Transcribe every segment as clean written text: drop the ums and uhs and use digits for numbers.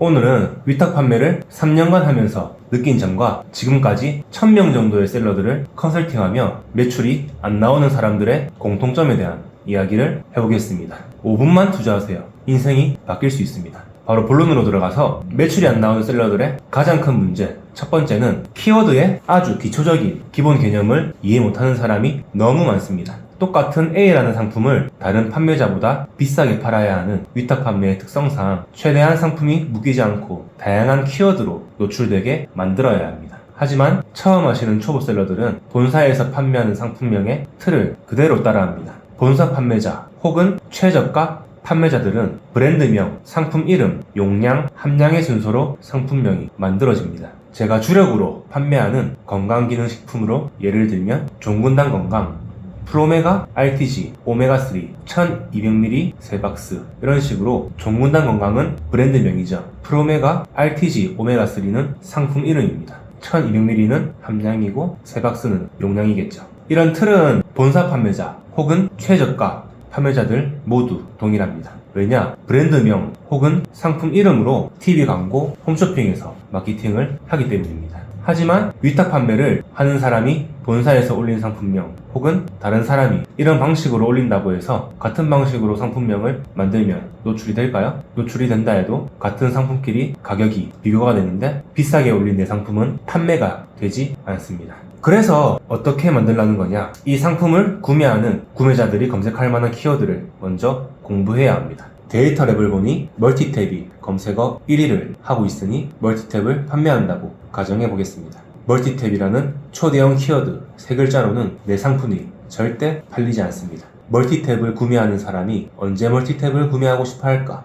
오늘은 위탁 판매를 3년간 하면서 느낀 점과 지금까지 1000명 정도의 셀러들을 컨설팅하며 매출이 안 나오는 사람들의 공통점에 대한 이야기를 해보겠습니다. 5분만 투자하세요. 인생이 바뀔 수 있습니다. 바로 본론으로 들어가서 매출이 안 나오는 셀러들의 가장 큰 문제, 첫 번째는 키워드의 아주 기초적인 기본 개념을 이해 못하는 사람이 너무 많습니다. 똑같은 A라는 상품을 다른 판매자보다 비싸게 팔아야 하는 위탁 판매의 특성상 최대한 상품이 묶이지 않고 다양한 키워드로 노출되게 만들어야 합니다. 하지만 처음 하시는 초보 셀러들은 본사에서 판매하는 상품명의 틀을 그대로 따라합니다. 본사 판매자 혹은 최저가 판매자들은 브랜드명, 상품 이름, 용량, 함량의 순서로 상품명이 만들어집니다. 제가 주력으로 판매하는 건강기능식품으로 예를 들면 종근당 건강, 프로메가 RTG, 오메가3, 1200ml 3박스 이런 식으로 종근당 건강은 브랜드명이죠. 프로메가 RTG, 오메가3는 상품 이름입니다. 1200ml는 함량이고 3박스는 용량이겠죠. 이런 틀은 본사 판매자 혹은 최저가 판매자들 모두 동일합니다. 왜냐? 브랜드명 혹은 상품 이름으로 TV 광고, 홈쇼핑에서 마케팅을 하기 때문입니다. 하지만 위탁 판매를 하는 사람이 본사에서 올린 상품명 혹은 다른 사람이 이런 방식으로 올린다고 해서 같은 방식으로 상품명을 만들면 노출이 될까요? 노출이 된다 해도 같은 상품끼리 가격이 비교가 되는데 비싸게 올린 내 상품은 판매가 되지 않습니다. 그래서 어떻게 만들라는 거냐? 이 상품을 구매하는 구매자들이 검색할 만한 키워드를 먼저 공부해야 합니다. 데이터 랩을 보니 멀티탭이 검색어 1위를 하고 있으니 멀티탭을 판매한다고 가정해 보겠습니다. 멀티탭이라는 초대형 키워드 3글자로는 내 상품이 절대 팔리지 않습니다. 멀티탭을 구매하는 사람이 언제 멀티탭을 구매하고 싶어 할까?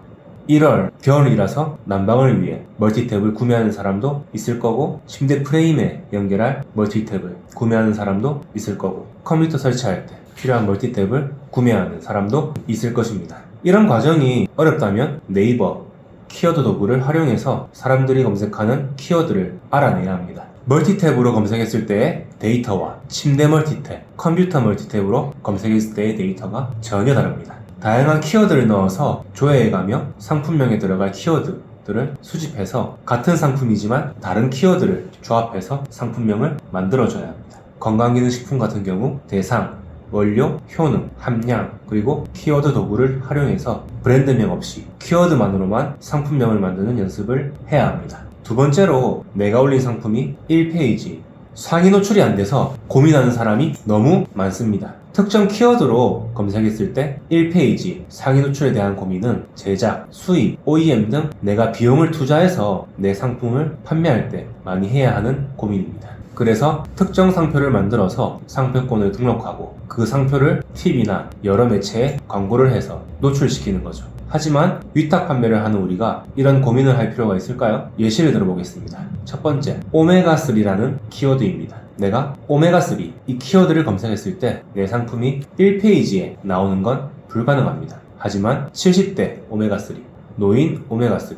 1월 겨울이라서 난방을 위해 멀티탭을 구매하는 사람도 있을 거고, 침대 프레임에 연결할 멀티탭을 구매하는 사람도 있을 거고, 컴퓨터 설치할 때 필요한 멀티탭을 구매하는 사람도 있을 것입니다. 이런 과정이 어렵다면 네이버 키워드 도구를 활용해서 사람들이 검색하는 키워드를 알아내야 합니다. 멀티탭으로 검색했을 때의 데이터와 침대 멀티탭, 컴퓨터 멀티탭으로 검색했을 때의 데이터가 전혀 다릅니다. 다양한 키워드를 넣어서 조회해가며 상품명에 들어갈 키워드들을 수집해서 같은 상품이지만 다른 키워드를 조합해서 상품명을 만들어줘야 합니다. 건강기능식품 같은 경우 대상, 원료, 효능, 함량, 그리고 키워드 도구를 활용해서 브랜드명 없이 키워드만으로만 상품명을 만드는 연습을 해야 합니다. 두 번째로 내가 올린 상품이 1페이지, 상위 노출이 안 돼서 고민하는 사람이 너무 많습니다. 특정 키워드로 검색했을 때 1페이지, 상위 노출에 대한 고민은 제작, 수입, OEM 등 내가 비용을 투자해서 내 상품을 판매할 때 많이 해야 하는 고민입니다. 그래서 특정 상표를 만들어서 상표권을 등록하고 그 상표를 TV나 여러 매체에 광고를 해서 노출시키는 거죠. 하지만 위탁 판매를 하는 우리가 이런 고민을 할 필요가 있을까요? 예시를 들어보겠습니다. 첫 번째, 오메가3라는 키워드입니다. 내가 오메가3 이 키워드를 검색했을 때 내 상품이 1페이지에 나오는 건 불가능합니다. 하지만 70대 오메가3, 노인 오메가3,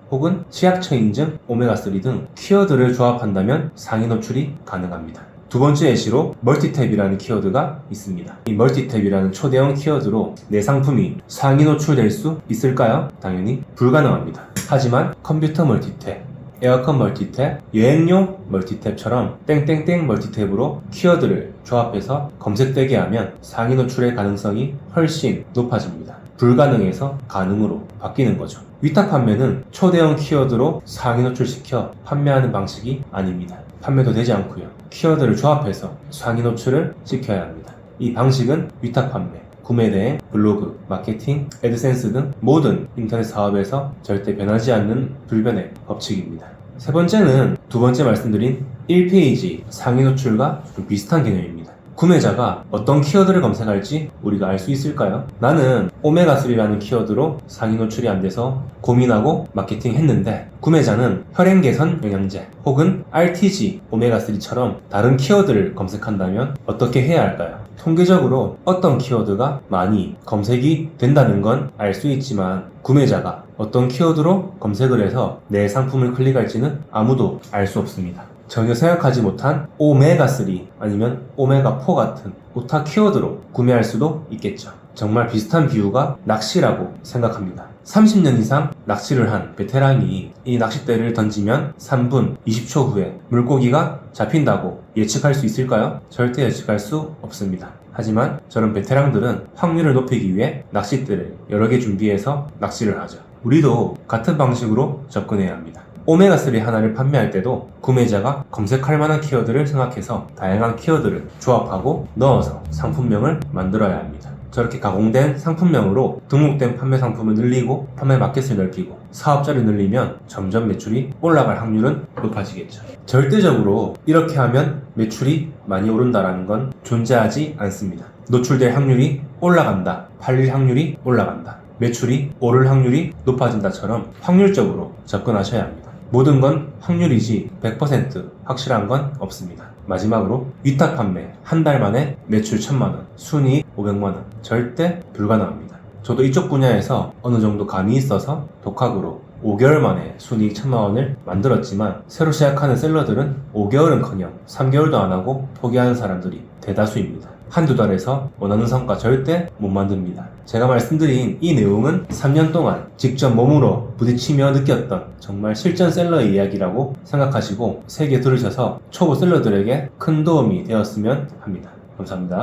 혹은 치약처 인증 오메가3 등 키워드를 조합한다면 상위 노출이 가능합니다. 두 번째 예시로 멀티탭이라는 키워드가 있습니다. 이 멀티탭이라는 초대형 키워드로 내 상품이 상위 노출될 수 있을까요? 당연히 불가능합니다. 하지만 컴퓨터 멀티탭, 에어컨 멀티탭, 여행용 멀티탭처럼 땡땡땡 멀티탭으로 키워드를 조합해서 검색되게 하면 상위 노출의 가능성이 훨씬 높아집니다. 불가능해서 가능으로 바뀌는 거죠. 위탁 판매는 초대형 키워드로 상위 노출시켜 판매하는 방식이 아닙니다. 판매도 되지 않고요. 키워드를 조합해서 상위 노출을 시켜야 합니다. 이 방식은 위탁 판매, 구매대행, 블로그, 마케팅, 애드센스 등 모든 인터넷 사업에서 절대 변하지 않는 불변의 법칙입니다. 세 번째는 두 번째 말씀드린 1페이지 상위 노출과 좀 비슷한 개념입니다. 구매자가 어떤 키워드를 검색할지 우리가 알 수 있을까요? 나는 오메가3라는 키워드로 상위 노출이 안 돼서 고민하고 마케팅 했는데 구매자는 혈행 개선 영양제 혹은 RTG 오메가3처럼 다른 키워드를 검색한다면 어떻게 해야 할까요? 통계적으로 어떤 키워드가 많이 검색이 된다는 건 알 수 있지만 구매자가 어떤 키워드로 검색을 해서 내 상품을 클릭할지는 아무도 알 수 없습니다. 전혀 생각하지 못한 오메가3 아니면 오메가4 같은 오타 키워드로 구매할 수도 있겠죠. 정말 비슷한 비유가 낚시라고 생각합니다. 30년 이상 낚시를 한 베테랑이 이 낚싯대를 던지면 3분 20초 후에 물고기가 잡힌다고 예측할 수 있을까요? 절대 예측할 수 없습니다. 하지만 저런 베테랑들은 확률을 높이기 위해 낚싯대를 여러 개 준비해서 낚시를 하죠. 우리도 같은 방식으로 접근해야 합니다. 오메가3 하나를 판매할 때도 구매자가 검색할 만한 키워드를 생각해서 다양한 키워드를 조합하고 넣어서 상품명을 만들어야 합니다. 저렇게 가공된 상품명으로 등록된 판매 상품을 늘리고 판매 마켓을 넓히고 사업자를 늘리면 점점 매출이 올라갈 확률은 높아지겠죠. 절대적으로 이렇게 하면 매출이 많이 오른다는 건 존재하지 않습니다. 노출될 확률이 올라간다, 팔릴 확률이 올라간다, 매출이 오를 확률이 높아진다처럼 확률적으로 접근하셔야 합니다. 모든 건 확률이지 100% 확실한 건 없습니다. 마지막으로 위탁 판매 한 달 만에 매출 1000만원, 순이익 500만원 절대 불가능합니다. 저도 이쪽 분야에서 어느 정도 감이 있어서 독학으로 5개월 만에 순이익 1000만원을 만들었지만 새로 시작하는 셀러들은 5개월은커녕 3개월도 안 하고 포기하는 사람들이 대다수입니다. 한두 달에서 원하는 성과 절대 못 만듭니다. 제가 말씀드린 이 내용은 3년 동안 직접 몸으로 부딪히며 느꼈던 정말 실전 셀러의 이야기라고 생각하시고 새겨 들으셔서 초보 셀러들에게 큰 도움이 되었으면 합니다. 감사합니다.